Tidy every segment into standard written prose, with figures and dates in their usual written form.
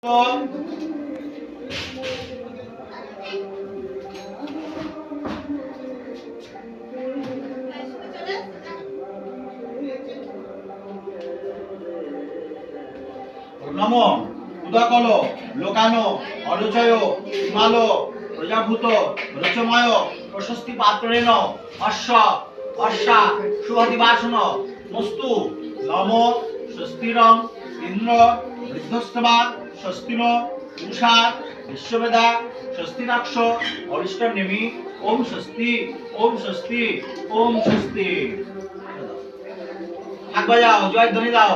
নম উদাকল লোকানো অনুচয় হিমাল প্রজাভূত রচময় প্রশস্তি পাত্রেণ অশ্ব অশ্বা শুভদিবাসন মস্তু নম স্বস্তিরং ইন্দ্র বৃদ্ধস্তবা স্বস্তিন উষা বিশ্ববেদা স্বস্তিনাক্ষ অরিষ্টম নেমি ওম স্বস্তি ওম স্বস্তি ওম স্বস্তি। হাত বাজাও, জয় ধ্বনি দাও।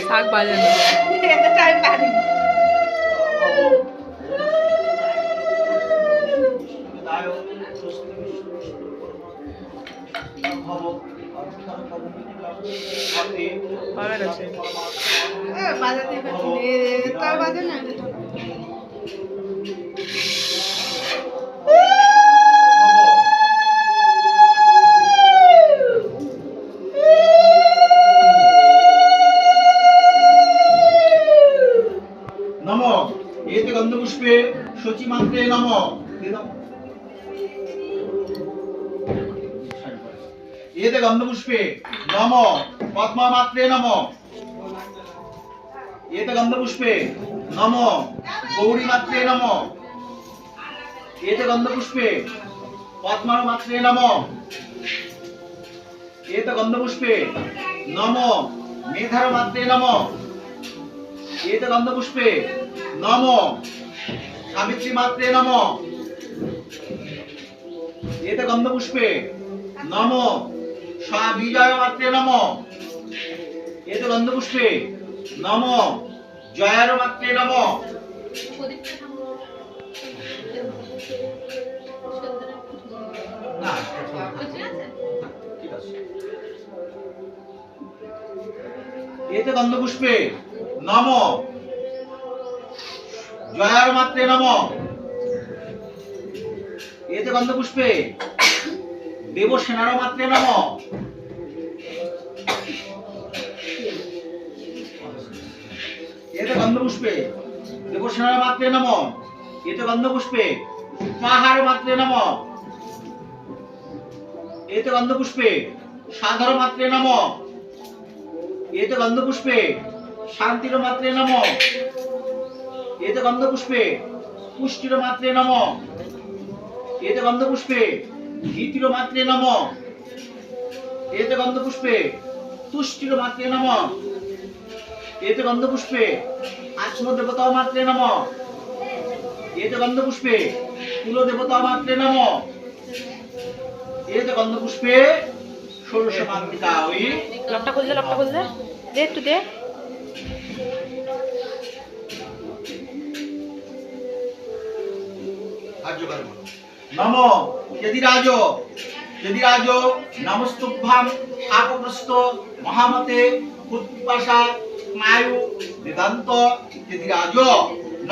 শাক বাজানো নম এতে গন্ধপুষ্পে শচী মাত্রে নম এতে গন্ধপুষ্পে নম পদ্মা মাত্রে নম এতে গন্ধপুষ্পে নম গৌরী মাত্রে নম এতে গন্ধপুষ্পে পদ্মা মাত্রে নম এতে গন্ধপুষ্পে নম মেধার মাত্রে নম এতে গন্ধপুষ্পে নম সাবিত্রী মাত্রে নম এতে গন্ধপুষ্পে নম বিজয় মাত্রে নম এতে গন্ধপুষ্পে নম জয়ার মাত্রে নম না ঠিক আছে। এতে গন্ধপুষ্পে নম জয়ার মাত্রে নম এতে গন্ধপুষ্পে দেবসেনার মাত্রে নম এতে গন্ধপুষ্পে দেবসেনার মাত্রে নম এতে গন্ধপুষ্পে পাহাড় মাত্রে নম এতে গন্ধপুষ্পে সাধর মাত্রে নম এতে গন্ধপুষ্পে শান্তির মাত্রে নম এতে গন্ধপুষ্পে পুষ্টির মাত্রে নম এতে গন্ধপুষ্পে গীতির মাত্রে নম এতে গন্ধপুষ্পে তুষ্টির মাত্রে নম এতে গন্ধপুষ্পে আত্ম দেবতা মাত্রে নম এতে গন্ধপুষ্পে কুল দেবতা মাত্রে নম এতে গন্ধপুষ্পে ষোড়শ মাতৃকা ওই লপটা খুলতে দে একটু দে। নম যদিরাজ নমস্তুভ্যাম শাপগ্রস্ত মহামতে পুত্পাশা স্নায়ু বেদান্ত যদিরাজ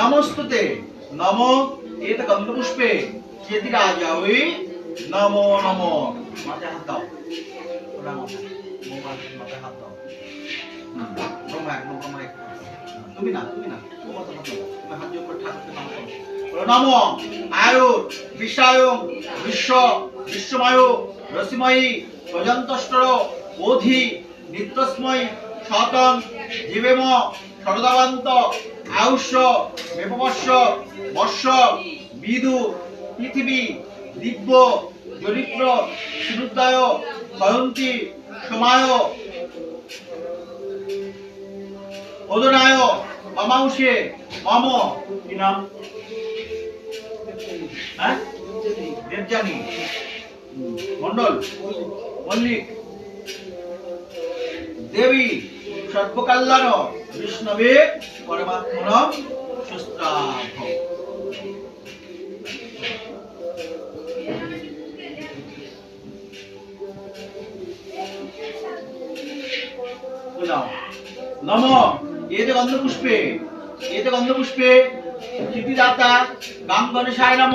নমস্তুতে নম এত গন্ধপুষ্পে যদিরাজ ওই নমো নমো। মাথায় হাত দাও, মাথায় হাত দাও। তুমি না হাত জোর করে ঠাকুরকে নাম করো। নম আয়ুর বিশ্বায়ং বিশ্ব বিশ্বময় রসিময়ী প্রজন্তষ্টর বোধি নিত্যস্ময় শতং জীবেম সরদাবান্ত আয়ুষ্য বেপবর্ষ বর্ষ বিদু পৃথিবী দিব্য চরিত্র সুরুদ্দয় ক্ষয়ন্তী সমায় ওদনায় অমাংসে মম কি নাম? হ্যাঁ, দেবযানী মন্ডল মল্লিক দেবী সর্বকল্যাণ বিষ্ণবে পরমাত্মন সুস্ত্রাভ। বলাও নম এতে গন্ধপুষ্পে ক্ষিতিদাতা গাম গণেশায় নম।